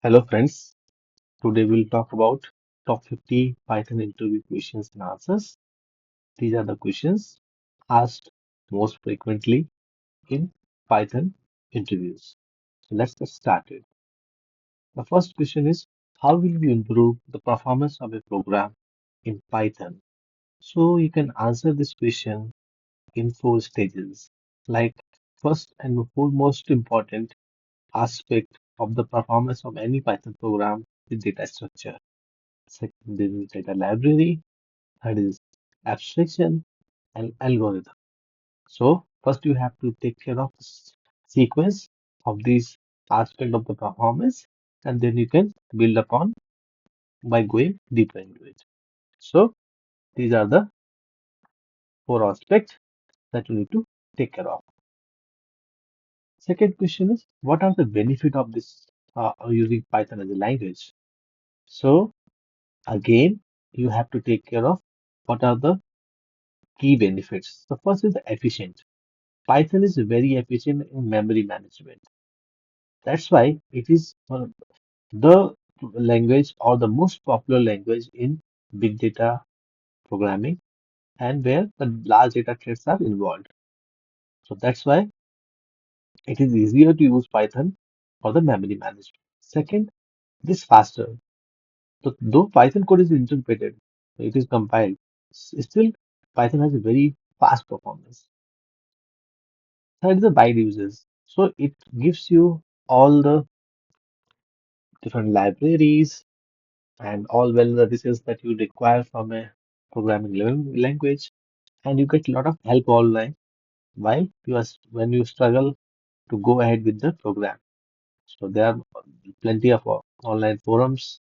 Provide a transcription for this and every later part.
Hello friends, today we'll talk about top 50 Python interview questions and answers. These are the questions asked most frequently in Python interviews. So let's get started. The first question is, how will you improve the performance of a program in Python? So you can answer this question in four stages. Like first and foremost important aspect of the performance of any Python program is data structure. Second is data library. Third is abstraction and algorithm. So first you have to take care of the sequence of these aspect of the performance, and then you can build upon by going deeper into it. So these are the four aspects that you need to take care of. Second question is, what are the benefit of this using Python as a language? So again, you have to take care of what are the key benefits. The first is the efficient. Python is very efficient in memory management. That's why it is the language or the most popular language in big data programming and where the large data sets are involved. So that's why it is easier to use Python for the memory management. Second, it is faster. So though Python code is interpreted, it is compiled, still Python has a very fast performance. Third is the wide uses. So it gives you all the different libraries and all well services that you require from a programming language, and you get a lot of help online while when you struggle to go ahead with the program. So there are plenty of online forums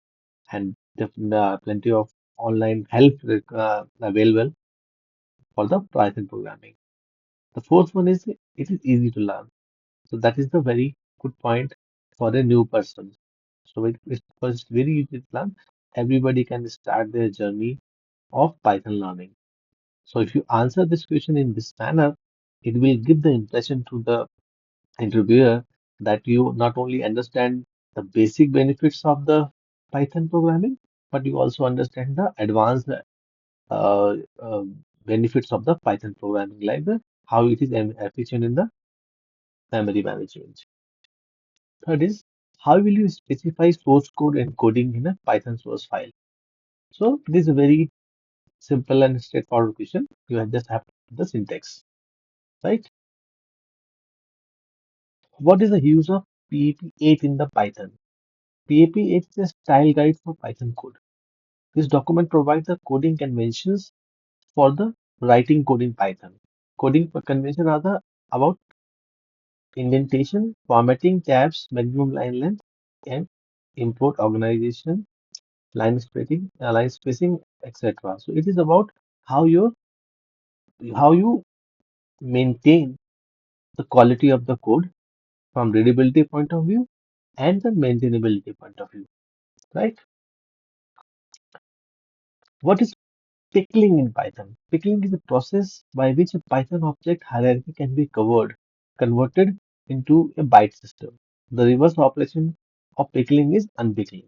and plenty of online help available for the Python programming. The fourth one is it is easy to learn. So that is the very good point for a new person. So it was very easy to learn. Everybody can start their journey of Python learning. So if you answer this question in this manner, it will give the impression to the interviewer that you not only understand the basic benefits of the Python programming, but you also understand the advanced uh, uh, benefits of the Python programming, like how it is efficient in the memory management. Third is, how will you specify source code encoding in a Python source file? So this is a very simple and straightforward question. You just have to do the syntax, right? What is the use of PAP8 in the Python? PAP8 is a style guide for Python code. This document provides the coding conventions for the writing code in Python. Coding convention are the about indentation, formatting, tabs, maximum line length, and import organization, line spacing, etc. So it is about how you maintain the quality of the code from readability point of view and the maintainability point of view, right? What is pickling in Python? Pickling is a process by which a Python object hierarchy can be converted into a byte system. The reverse operation of pickling is unpickling.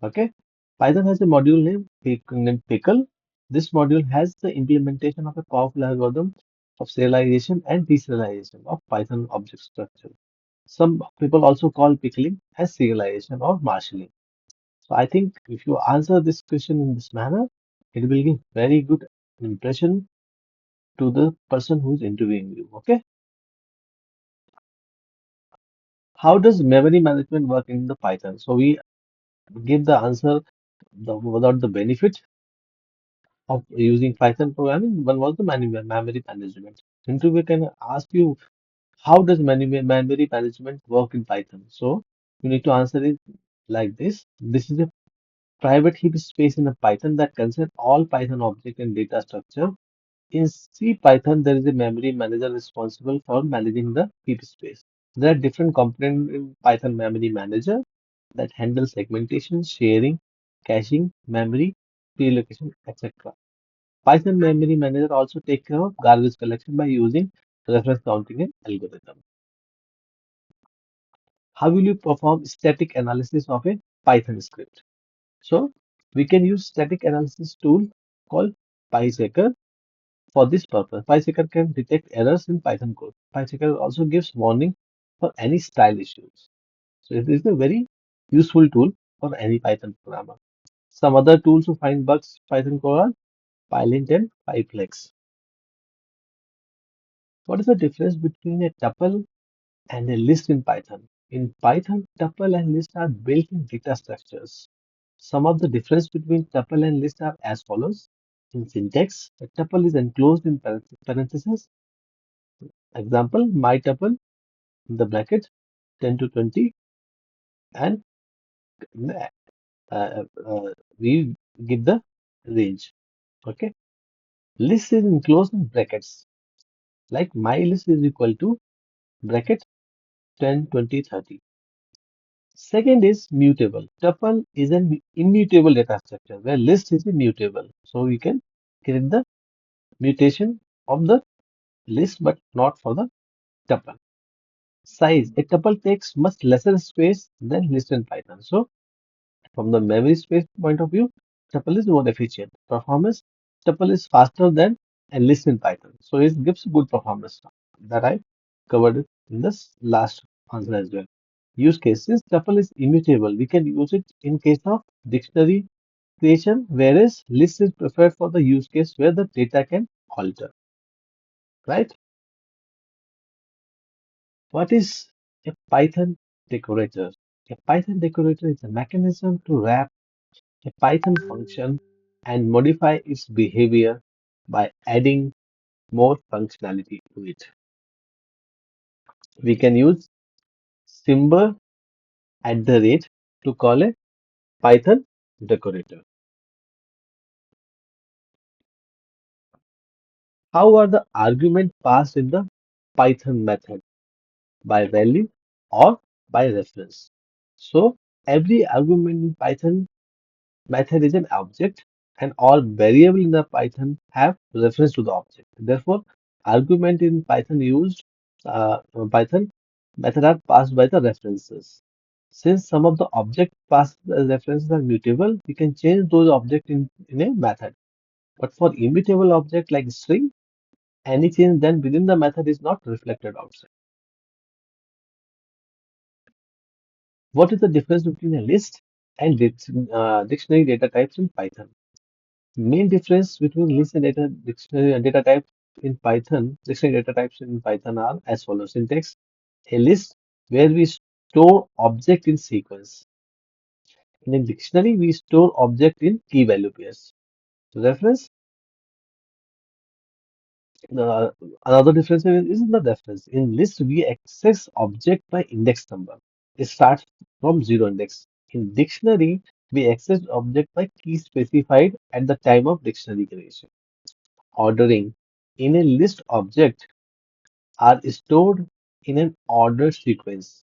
Okay. Python has a module named pickle. This module has the implementation of a powerful algorithm of serialization and deserialization of Python object structure. Some people also call pickling as serialization or marshalling. So I think if you answer this question in this manner, it will give very good impression to the person who is interviewing you. Okay. How does memory management work in the Python? So we give the answer without the benefit of using Python programming. One was the memory management. Interviewer can ask you, how does memory management work in Python? So you need to answer it like this. This is a private heap space in a Python that contains all Python object and data structure. In C Python, there is a memory manager responsible for managing the heap space. There are different components in Python memory manager that handle segmentation, sharing, caching, memory, relocation, etc. Python memory manager also takes care of garbage collection by using reference counting and algorithm. How will you perform static analysis of a Python script? So we can use static analysis tool called PyChecker for this purpose. PyChecker can detect errors in Python code. PyChecker also gives warning for any style issues. So it is a very useful tool for any Python programmer. Some other tools to find bugs in Python code are Pylint and Pyplex. What is the difference between a tuple and a list in Python? In Python, tuple and list are built-in data structures. Some of the difference between tuple and list are as follows. In syntax, a tuple is enclosed in parentheses. Example, my tuple in the bracket 10 to 20, and uh, uh, we get the range. Okay. List is enclosed in brackets. Like my list is equal to bracket 10, 20, 30. Second is mutable. Tuple is an immutable data structure where list is immutable. So we can create the mutation of the list but not for the tuple. Size. A tuple takes much lesser space than list in Python. So from the memory space point of view, tuple is more efficient. Performance. Tuple is faster than a list in Python. So it gives good performance that I covered in this last answer as well. Use cases. Tuple is immutable. We can use it in case of dictionary creation, whereas list is preferred for the use case where the data can alter. Right? What is a Python decorator? A Python decorator is a mechanism to wrap a Python function and modify its behavior by adding more functionality to it. We can use symbol at the rate to call a Python decorator. How are the arguments passed in the Python method? By value or by reference. So every argument in Python method is an object, and all variable in the Python have reference to the object. Therefore, argument in Python used Python method are passed by the references. Since some of the object passed as references are mutable, we can change those objects in a method. But for immutable object like string, any change done within the method is not reflected outside. What is the difference between a list and dictionary data types in Python? Main difference between list and dictionary data types in Python, dictionary data types in Python are as follows. Syntax: a list where we store object in sequence. In a dictionary, we store object in key value pairs. Reference: the another difference is in the reference. In list, we access object by index number. It starts from zero index. In dictionary, we access object by key specified at the time of dictionary creation. Ordering: in a list, object are stored in an ordered sequence.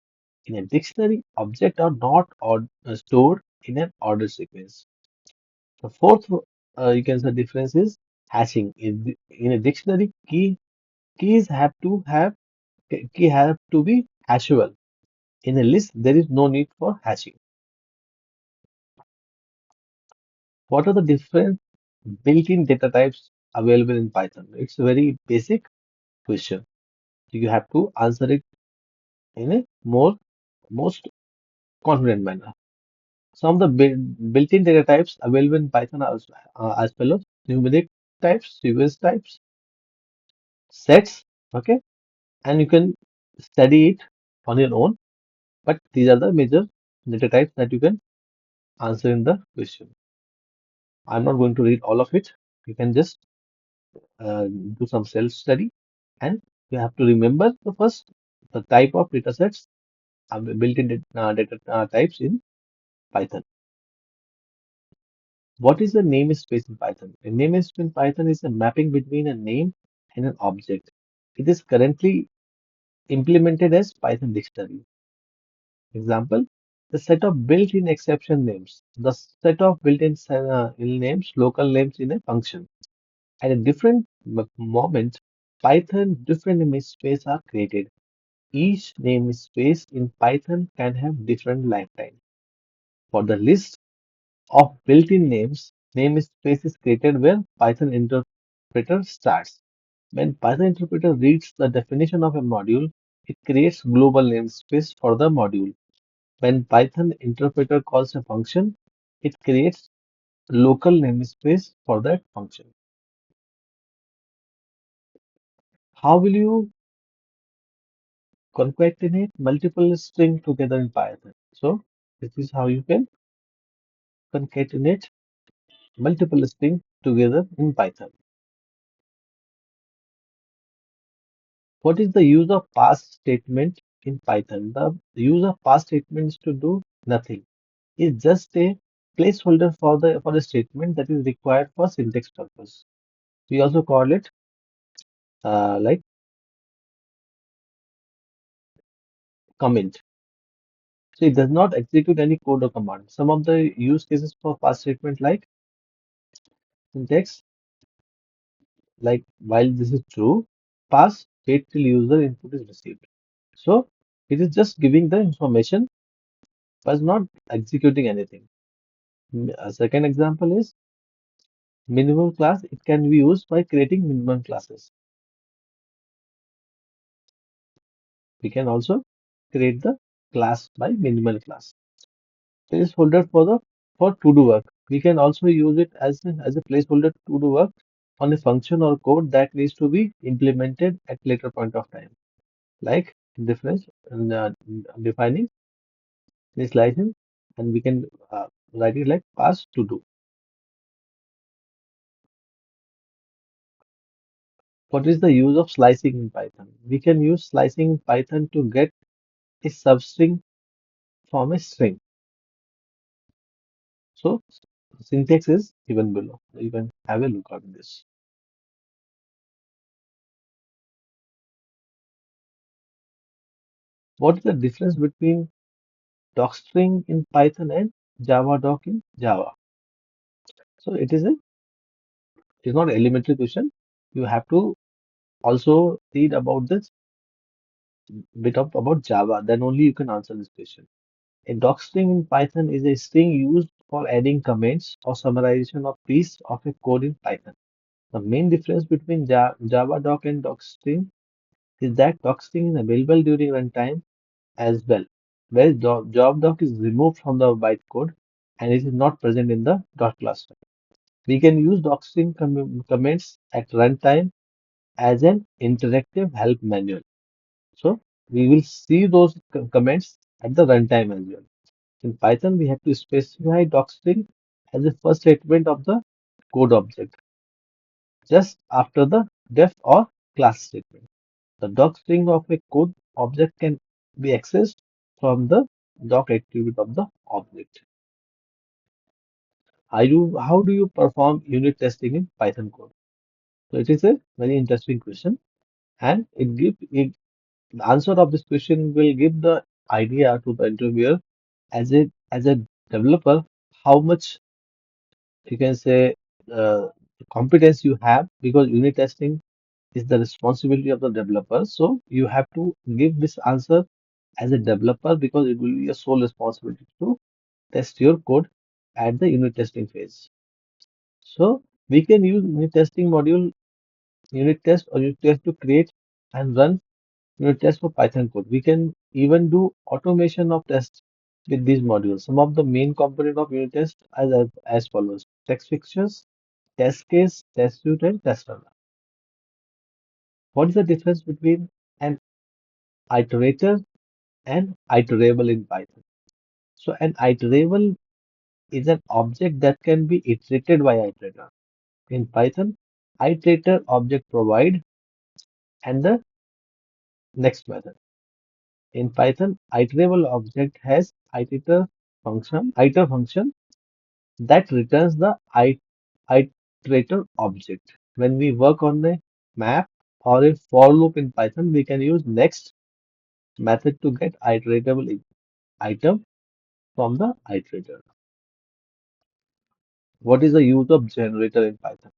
In a dictionary, objects are not stored in an ordered sequence. The fourth, you can say difference is hashing. In a dictionary, keys key have to be hashable. In a list, there is no need for hashing. What are the different built-in data types available in Python? It's a very basic question. You have to answer it in a most confident manner. Some of the built-in data types available in Python are as follows: numeric types, sequence types, sets. Okay, and you can study it on your own. But these are the major data types that you can answer in the question. I'm not going to read all of it. You can just do some self-study, and you have to remember the type of data sets built-in data types in Python. What is a namespace in Python? A namespace in Python is a mapping between a name and an object. It is currently implemented as Python dictionary. Example, the set of built-in exception names. The set of built-in names, local names in a function. At a different moment, Python different namespace are created. Each namespace in Python can have different lifetime. For the list of built-in names, namespace is created where Python interpreter starts. When Python interpreter reads the definition of a module, it creates global namespace for the module. When Python interpreter calls a function, it creates local namespace for that function. How will you concatenate multiple string together in Python? So this is how you can concatenate multiple string together in Python. What is the use of pass statement in Python? The use of pass statement is to do nothing. It's just a placeholder for the statement that is required for syntax purpose. We also call it like comment. So it does not execute any code or command. Some of the use cases for pass statement like syntax, like while this is true, pass wait till user input is received. So it is just giving the information but not executing anything. A second example is minimum class. It can be used by creating minimum classes. We can also create the class by minimal class. Placeholder for to do work. We can also use it as a placeholder to do work on a function or code that needs to be implemented at later point of time, like difference defining this license, and we can write it like pass to do. What is the use of slicing in Python? We can use slicing in Python to get a substring from a string. So syntax is given below. You can have a look at this. What is the difference between docstring in Python and Java doc in Java? So it's not an elementary question. You have to also read about this bit of about Java. Then only you can answer this question. A docstring in Python is a string used for adding comments or summarization of piece of a code in Python. The main difference between Java doc and docstring is that docstring is available during runtime as well, whereas job doc is removed from the bytecode and it is not present in the dot cluster. We can use docstring comments at runtime as an interactive help manual. So we will see those comments at the runtime as well. In Python, we have to specify docstring as the first statement of the code object, just after the def or class statement. The docstring of a code object can be accessed from the doc attribute of the object. How do you perform unit testing in Python code? So it is a very interesting question, and the answer of this question will give the idea to the interviewer as a developer how much you can say competence you have, because unit testing is the responsibility of the developer. So you have to give this answer as a developer because it will be your sole responsibility to test your code at the unit testing phase. So we can use unit test or unit test to create and run unit tests for Python code. We can even do automation of tests with these modules. Some of the main component of unit test as follows: text fixtures, test case, test suite, and test runner. What is the difference between an iterator and iterable in Python? So an iterable is an object that can be iterated by iterator. In Python, iterator object provide and the next method. In Python, iterable object has iter function that returns the iterator object. When we work on a map or a for loop in Python, we can use next method to get iteratable item from the iterator. What is the use of generator in Python?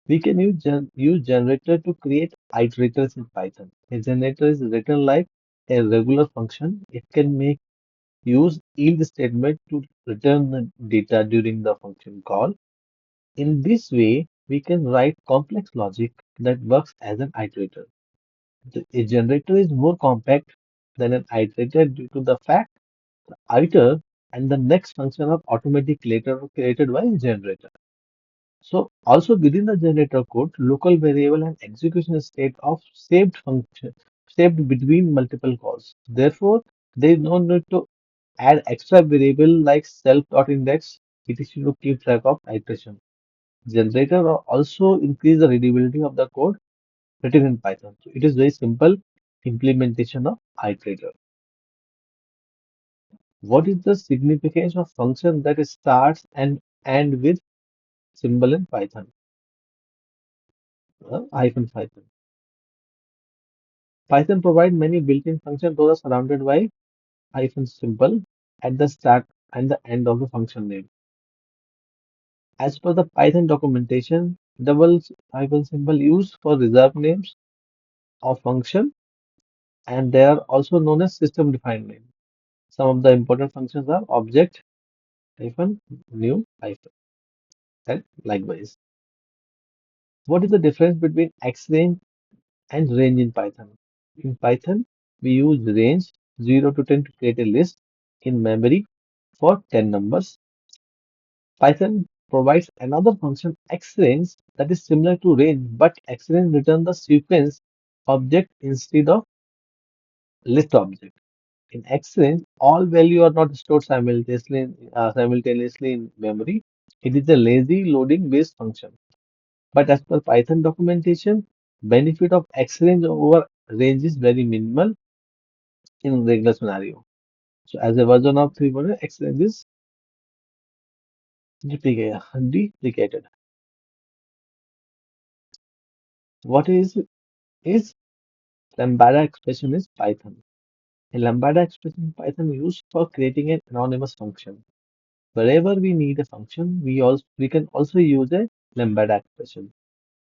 We can use generator to create iterators in Python. A generator is written like a regular function, it can make use yield statement to return the data during the function call. In this way, we can write complex logic that works as an iterator. A generator is more compact than an iterator due to the fact iter and the next function are automatically later created by a generator. So also within the generator code, local variable and execution state of saved function saved between multiple calls. Therefore, there is no need to add extra variable like self.index etc to keep track of iteration. Generator also increase the readability of the code written in Python. So it is very simple implementation of iterator. What is the significance of function that starts and end with symbol in Python? Hyphen Python. Python provides many built-in functions those are surrounded by hyphen symbol at the start and the end of the function name. As per the Python documentation, double hyphen symbol used for reserved names of function and they are also known as system-defined name. Some of the important functions are object hyphen new hyphen and likewise. What is the difference between xrange and range in Python? In Python, we use range 0 to 10 to create a list in memory for 10 numbers. Python provides another function xrange that is similar to range, but xrange returns the sequence object instead of list object. In xrange, all values are not stored simultaneously in memory. It is a lazy loading based function. But as per Python documentation, benefit of xrange over range is very minimal in regular scenario. So as a version of 3.0, xrange is deprecated. What is lambda expression is Python. A lambda expression in Python used for creating an anonymous function. Wherever we need a function, we can also use a lambda expression.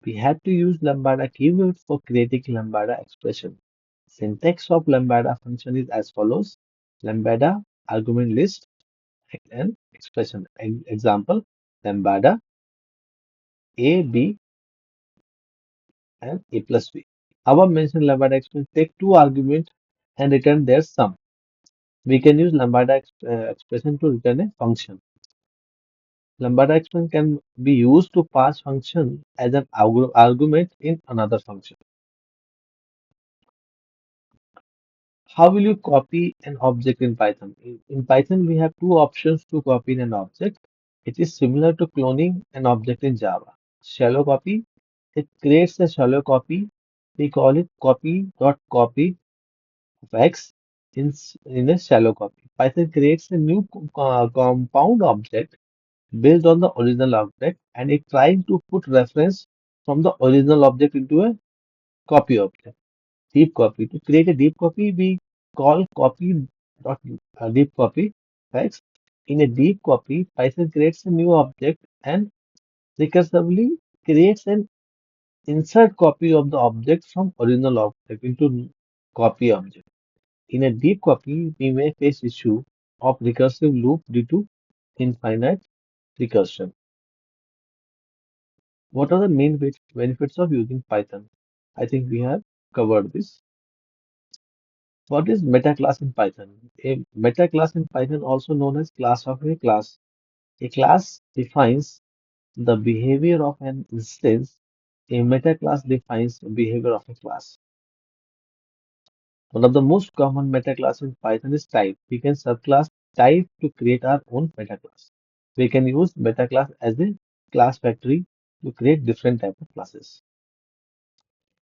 We have to use lambda keyword for creating lambda expression. Syntax of lambda function is as follows: lambda argument list and expression. Example: lambda a, b, and a plus b. Above mentioned lambda expression take two arguments and return their sum. We can use lambda expression to return a function. Lambda expression can be used to pass function as an argument in another function. How will you copy an object in Python? In Python, we have two options to copy an object. It is similar to cloning an object in Java. Shallow copy, it creates a shallow copy. We call it copy.copy of X in a shallow copy. Python creates a new compound object based on the original object and it tries to put reference from the original object into a copy object. Deep copy. To create a deep copy, we call copy dot deep copy text. In a deep copy, Python creates a new object and recursively creates an insert copy of the object from original object into copy object. In a deep copy, we may face issue of recursive loop due to infinite recursion. What are the main benefits of using Python? I think we have covered this. What is metaclass in Python? A metaclass in Python, also known as class of a class. A class defines the behavior of an instance. A metaclass defines the behavior of a class. One of the most common metaclass in Python is type. We can subclass type to create our own metaclass. We can use metaclass as a class factory to create different type of classes.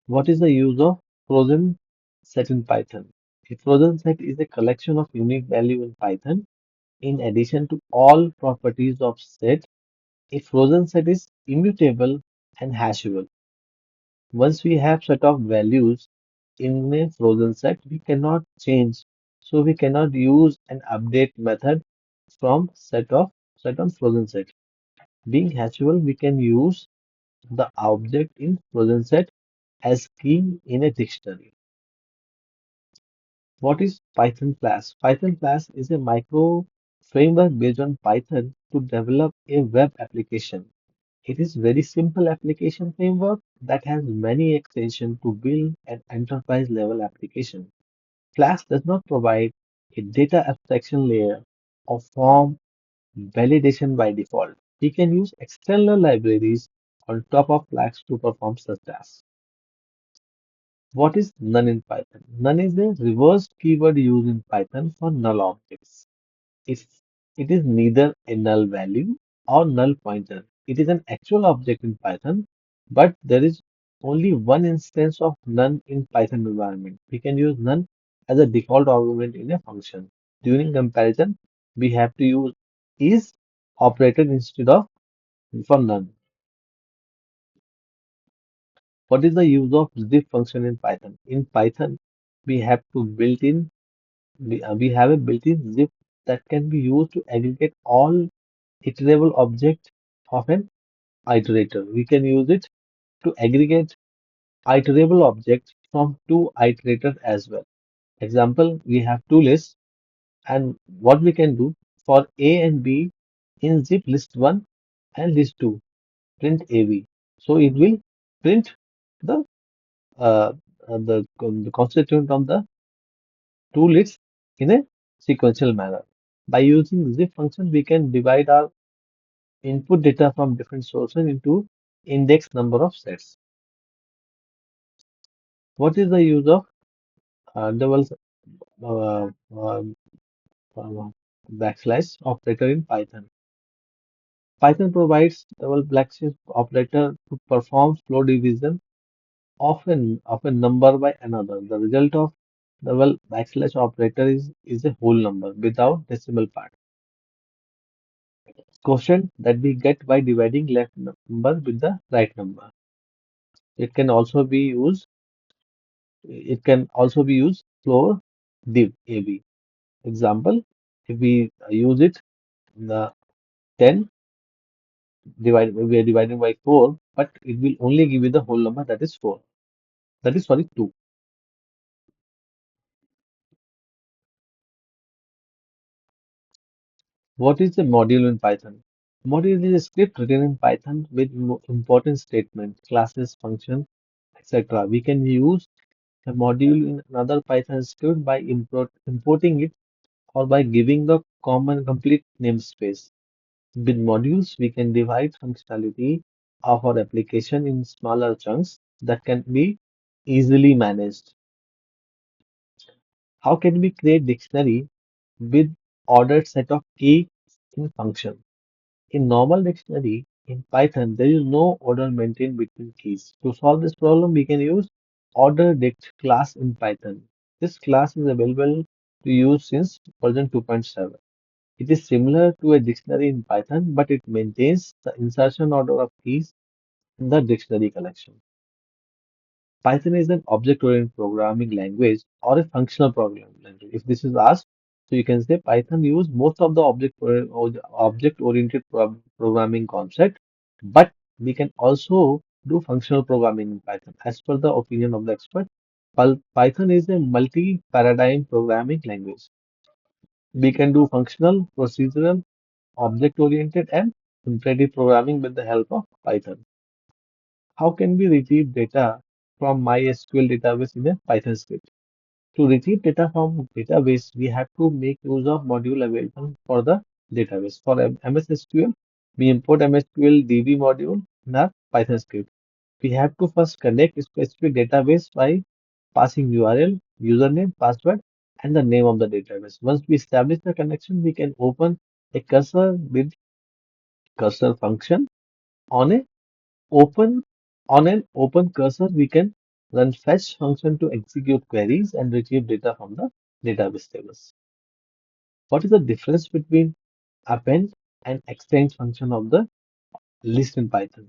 What is the use of frozen set in Python? A frozen set is a collection of unique value in Python. In addition to all properties of set, a frozen set is immutable and hashable. Once we have set of values in a frozen set, we cannot change. So we cannot use an update method from set on frozen set. Being hashable, we can use the object in frozen set as key in a dictionary. What is Python class? Python class is a micro framework based on Python to develop a web application. It is very simple application framework that has many extensions to build an enterprise level application. Flask does not provide a data abstraction layer or form validation by default. We can use external libraries on top of Flask to perform such tasks. What is none in Python? None is a reversed keyword used in Python for null objects. It's, it is neither a null value or null pointer. It is an actual object in Python, but there is only one instance of none in Python environment. We can use none as a default argument in a function. During comparison, we have to use is operator instead of for none. What is the use of zip function in Python? In Python, we have to built in we have a built-in zip that can be used to aggregate all iterable object of an iterator. We can use it to aggregate iterable objects from two iterators as well. Example, we have two lists, and what we can do for A and B in zip list 1 and list 2, print AB. So it will print the the constituent of the two lists in a sequential manner. By using the zip function, we can divide our input data from different sources into index number of sets. What is the use of double uh, uh, uh, backslash operator in Python? Python provides double backslash operator to perform flow division of a number by another. The result of double backslash operator is a whole number without decimal part. Quotient that we get by dividing left number with the right number. It can also be used. It can also be used floor div AB. Example, if we use it, the 10 we are dividing by 4, but it will only give you the whole number that is 4. That is sorry 2. What is a module in Python? Module is a script written in Python with important statements, classes, function, etc. We can use a module in another Python script by importing it or by giving the common complete namespace. With modules, we can divide functionality of our application in smaller chunks that can be easily managed. How can we create dictionary with ordered set of keys in function? In normal dictionary, in Python, there is no order maintained between keys. To solve this problem, we can use orderDict class in Python. This class is available to use since version 2.7. It is similar to a dictionary in Python, but it maintains the insertion order of keys in the dictionary collection. Python is an object-oriented programming language or a functional programming language. If this is asked, so you can say Python use most of the object-oriented programming concept, but we can also do functional programming in Python. As per the opinion of the expert, Python is a multi-paradigm programming language. We can do functional, procedural, object-oriented, and imperative programming with the help of Python. How can we retrieve data from MySQL database in a Python script? To retrieve data from database, we have to make use of module available for the database. For MS SQL, we import MSQL DB module in our Python script. We have to first connect a specific database by passing URL, username, password, and the name of the database. Once we establish the connection, we can open a cursor with cursor function on a open on an open cursor. We can run fetch function to execute queries and retrieve data from the database tables. What is the difference between append and extend function of the list in Python?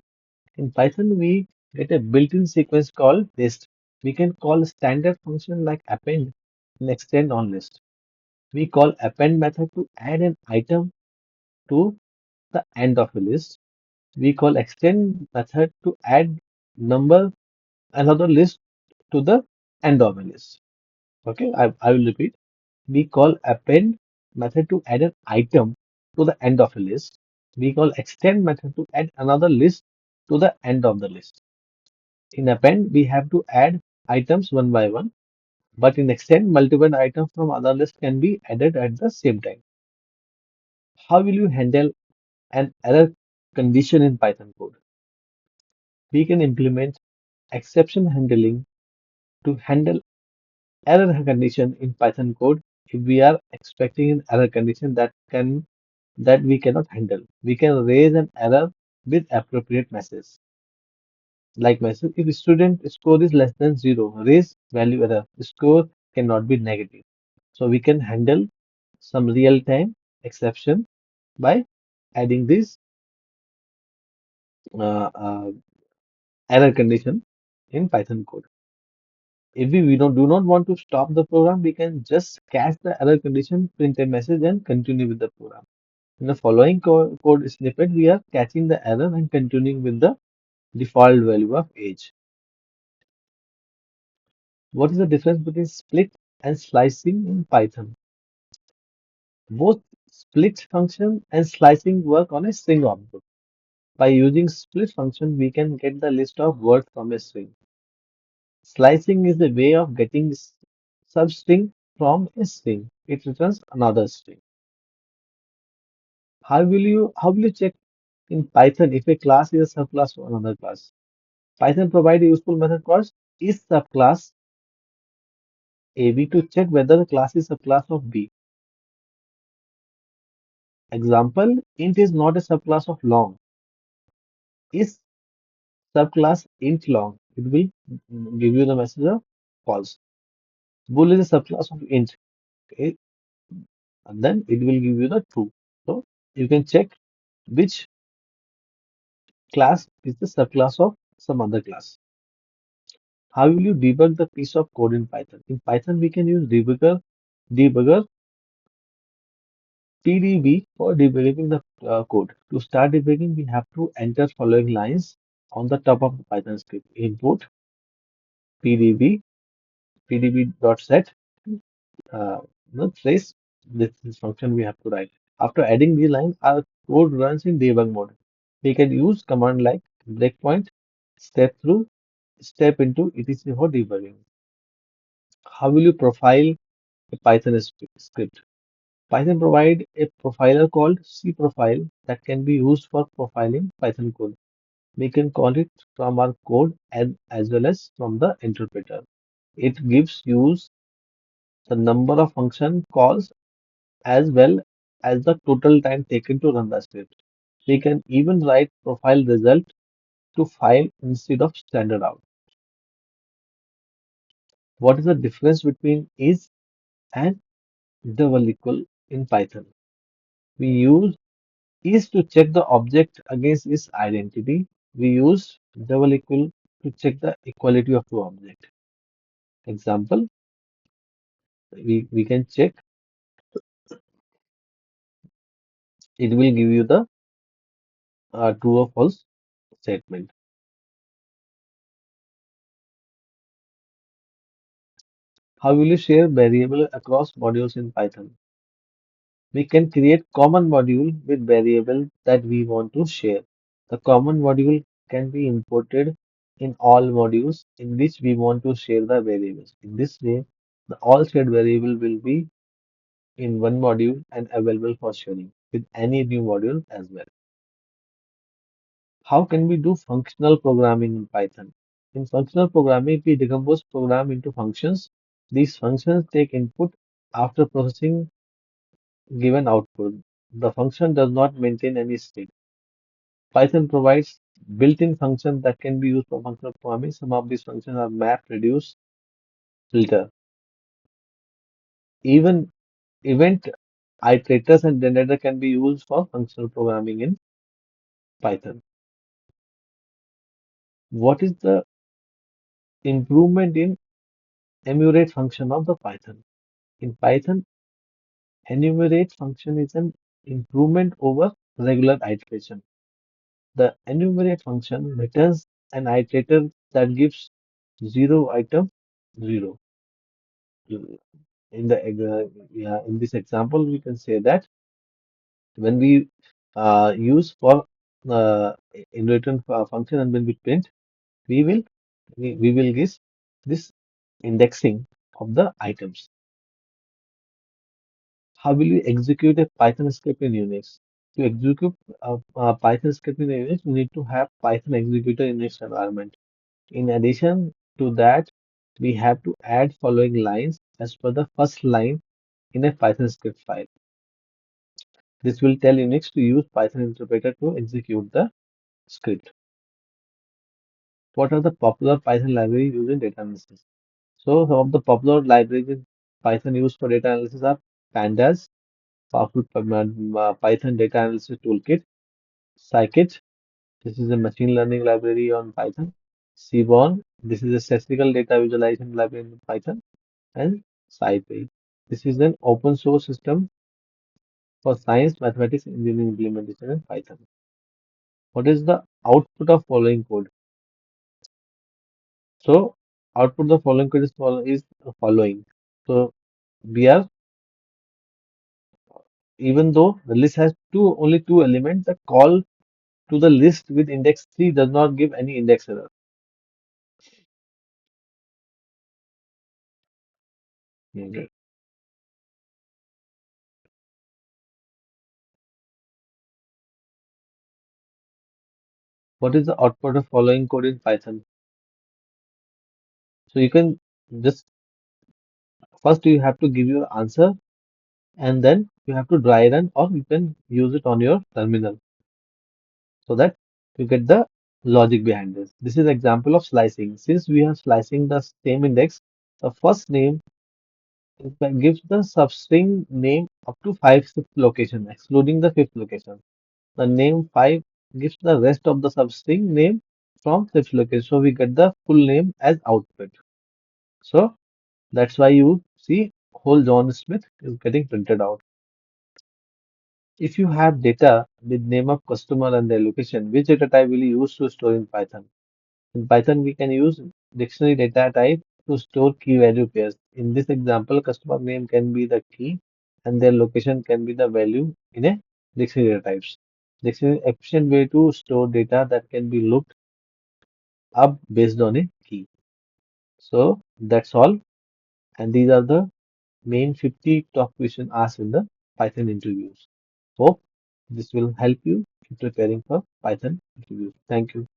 In Python, we get a built-in sequence called list. We can call a standard function like append and extend on list. We call append method to add an item to the end of a list. We call extend method to add number another list to the end of a list. Okay, I will repeat. We call append method to add an item to the end of a list. We call extend method to add another list to the end of the list. In append, we have to add items one by one, but in extend, multiple items from other list can be added at the same time. How will you handle an error condition in Python code? We can implement exception handling to handle error condition in Python code if we are expecting an error condition that we cannot handle. We can raise an error with appropriate message. Like message, if student score is less than 0, raise value error. Score cannot be negative. So we can handle some real-time exception by adding this uh, uh, error condition in Python code. If we do not want to stop the program, we can just catch the error condition, print a message, and continue with the program. In the following code snippet, we are catching the error and continuing with the default value of age. What is the difference between split and slicing in Python? Both split function and slicing work on a string object. By using split function, we can get the list of words from a string. Slicing is the way of getting substring from a string. It returns another string. How will you check in Python if a class is a subclass of another class? Python provides a useful method called is subclass AB to check whether the class is subclass of B. Example, int is not a subclass of long. Is subclass int long? It will give you the message of false. Bool is a subclass of int. Okay, and then it will give you the true. So you can check which class is the subclass of some other class. How will you debug the piece of code in Python? In Python, we can use debugger TDB for debugging the code. To start debugging, we have to enter following lines on the top of the Python script. Input pdb pdb.set the trace this function we have to write. After adding these lines, our code runs in debug mode. We can use command like breakpoint, step through, step into etc for debugging. How will you profile a Python script? Python provides a profiler called cprofile that can be used for profiling Python code. We can call it from our code and as well as from the interpreter. It gives you the number of function calls as well as the total time taken to run the script. We can even write profile result to file instead of standard out. What is the difference between is and double equal in Python? We use is to check the object against its identity. We use double equal to check the equality of two objects. Example, we can check it will give you the true or false statement. How will you share variable across modules in Python? We can create common module with variable that we want to share. The common module can be imported in all modules in which we want to share the variables. In this way, the all shared variable will be in one module and available for sharing with any new module as well. How can we do functional programming in Python? In functional programming, we decompose program into functions. These functions take input after processing given output. The function does not maintain any state. Python provides built-in functions that can be used for functional programming. Some of these functions are map, reduce, filter. Even event iterators and generator can be used for functional programming in Python. What is the improvement in enumerate function of the Python? In Python, enumerate function is an improvement over regular iteration. The enumerate function returns an iterator that gives 0 item 0. in the yeah, in this example, we can say that when we use for in return function and when we print, we will we will get this indexing of the items. How will you execute a Python script in Unix? To execute a Python script in Unix, you need to have Python executor in Unix environment. In addition to that, we have to add following lines as per the first line in a Python script file. This will tell Unix to use Python interpreter to execute the script. What are the popular Python libraries used in data analysis? So some of the popular libraries in Python used for data analysis are pandas, powerful Python data analysis toolkit, scikit, this is a machine learning library on Python, Seaborn, this is a statistical data visualization library in Python, and SciPy. This is an open source system for science, mathematics, engineering implementation in Python. What is the output of following code? So output the following code is following. So we are, even though the list has only two elements, the call to the list with index 3 does not give any index error. Okay. What is the output of following code in Python? So you can just first you have to give your answer and then you have to dry run or you can use it on your terminal so that you get the logic behind this. This is example of slicing. Since we are slicing the same index, the first name gives the substring name up to five location, excluding the fifth location. The name 5 gives the rest of the substring name from fifth location. So we get the full name as output. So that's why you see whole John Smith is getting printed out. If you have data with name of customer and their location, which data type will you use to store in Python? In Python, we can use dictionary data type to store key value pairs. In this example, customer name can be the key and their location can be the value in a dictionary data types. Dictionary is an efficient way to store data that can be looked up based on a key. So that's all. And these are the main 50 top questions asked in the Python interviews. Hope this will help you in preparing for Python interviews. Thank you.